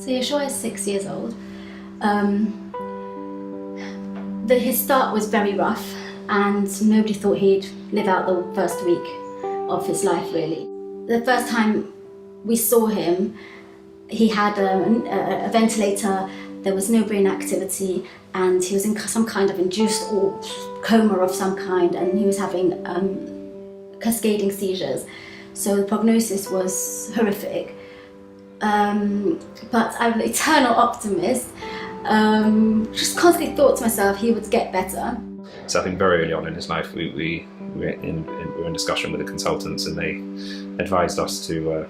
So Yeshua is 6 years old. His start was very rough, and nobody thought he'd live out the first week of his life, really. The first time we saw him, he had a ventilator, there was no brain activity, and he was in some kind of induced or coma of some kind, and he was having cascading seizures. So the prognosis was horrific. But I'm an eternal optimist. Just constantly thought to myself he would get better. So I think very early on in his life we were in discussion with the consultants, and they advised us to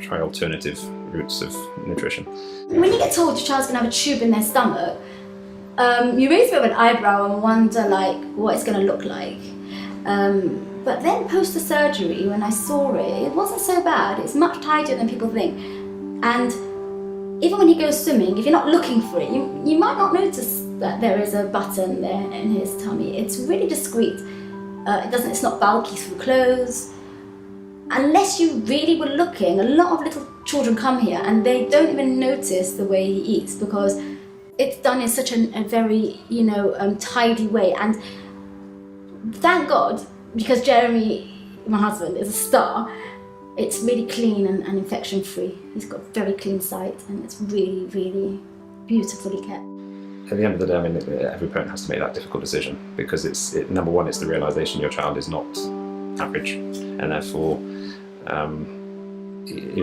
try alternative routes of nutrition. When you get told your child's going to have a tube in their stomach, you raise a bit of an eyebrow and wonder what it's going to look like. But then post the surgery, when I saw it wasn't so bad. It's much tidier than people think. And even when he goes swimming, if you're not looking for it, you might not notice that there is a button there in his tummy. It's really discreet. It's not bulky through clothes. Unless you really were looking, a lot of little children come here and they don't even notice the way he eats, because it's done in such a very tidy way. And thank God, because Jeremy, my husband, is a star, it's really clean and infection free. He's got a very clean site, and it's really, really beautifully kept. At the end of the day, every parent has to make that difficult decision, because number one, it's the realisation your child is not average, and therefore,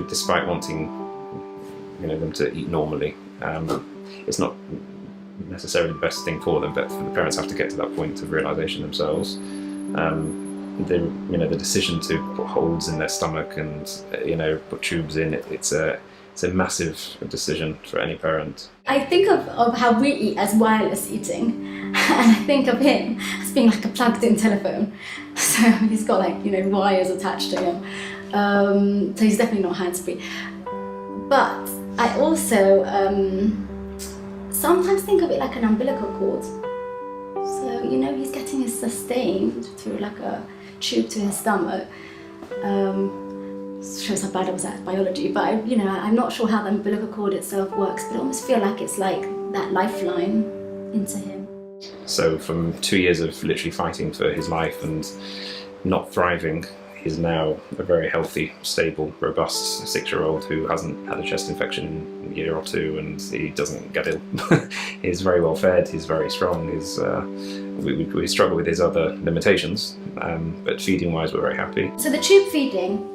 despite wanting them to eat normally, it's not necessarily the best thing for them. But the parents have to get to that point of realisation themselves. The decision to put holes in their stomach and put tubes in it's a massive decision for any parent. I think of how we eat as wireless eating, and I think of him as being like a plugged-in telephone. So he's got wires attached to him. So he's definitely not hands-free. But I also sometimes think of it like an umbilical cord. So he's getting it sustained through like a tube to his stomach. Shows how bad I was at biology, but I'm not sure how the umbilical cord itself works, but I almost feel like it's like that lifeline into him. So from 2 years of literally fighting for his life and not thriving, he's now a very healthy, stable, robust 6-year-old who hasn't had a chest infection in a year or two, and he doesn't get ill. He's very well fed, he's very strong. We struggle with his other limitations, but feeding wise we're very happy. So the tube feeding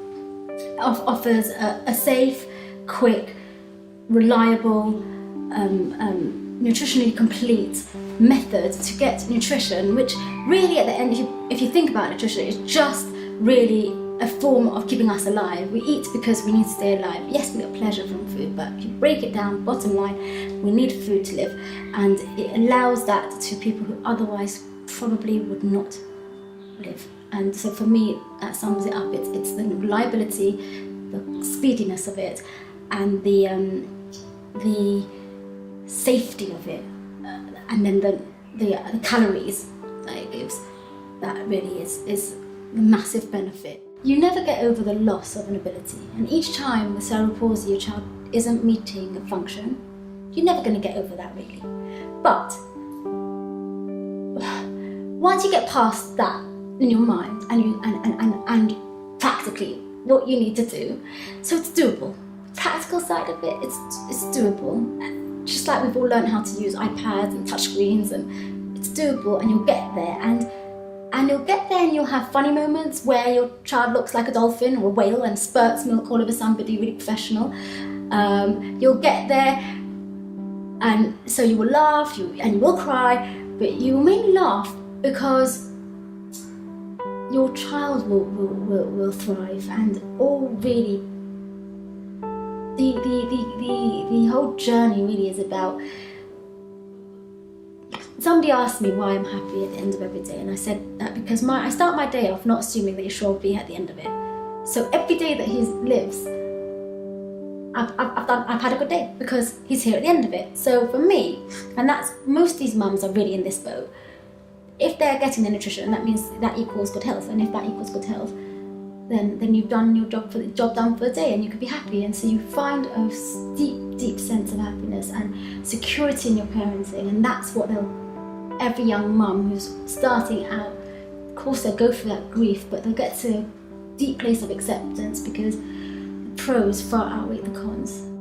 offers a safe, quick, reliable, nutritionally complete method to get nutrition, which really at the end, if you think about nutrition, is just really a form of keeping us alive. We eat because we need to stay alive. Yes, we get pleasure from food, but if you break it down, bottom line, we need food to live, and it allows that to people who otherwise probably would not live. And so for me, that sums it up. It's the reliability, the speediness of it, and the safety of it, and then the calories that it gives. That really is the massive benefit. You never get over the loss of an ability, and each time with cerebral palsy your child isn't meeting a function, you're never going to get over that really. But once you get past that in your mind and practically what you need to do, so it's doable. Practical side of it, it's doable. Just like we've all learned how to use iPads and touchscreens, and it's doable, and you'll get there. And you'll get there and you'll have funny moments where your child looks like a dolphin or a whale and spurts milk all over somebody really professional. You'll get there, and so you will laugh, and you will cry, but you will mainly laugh because your child will thrive, and all really the whole journey really is about. Somebody asked me why I'm happy at the end of every day, and I said that because I start my day off not assuming that Yeshua will be at the end of it. So every day that he lives, I've had a good day because he's here at the end of it. So for me, and that's most of these mums are really in this boat. If they're getting the nutrition, that means that equals good health, and if that equals good health, then you've done your job done for the day, and you could be happy. And so you find a deep sense of happiness and security in your parenting, and that's what every young mum who's starting out, of course they'll go through that grief, but they'll get to a deep place of acceptance because the pros far outweigh the cons.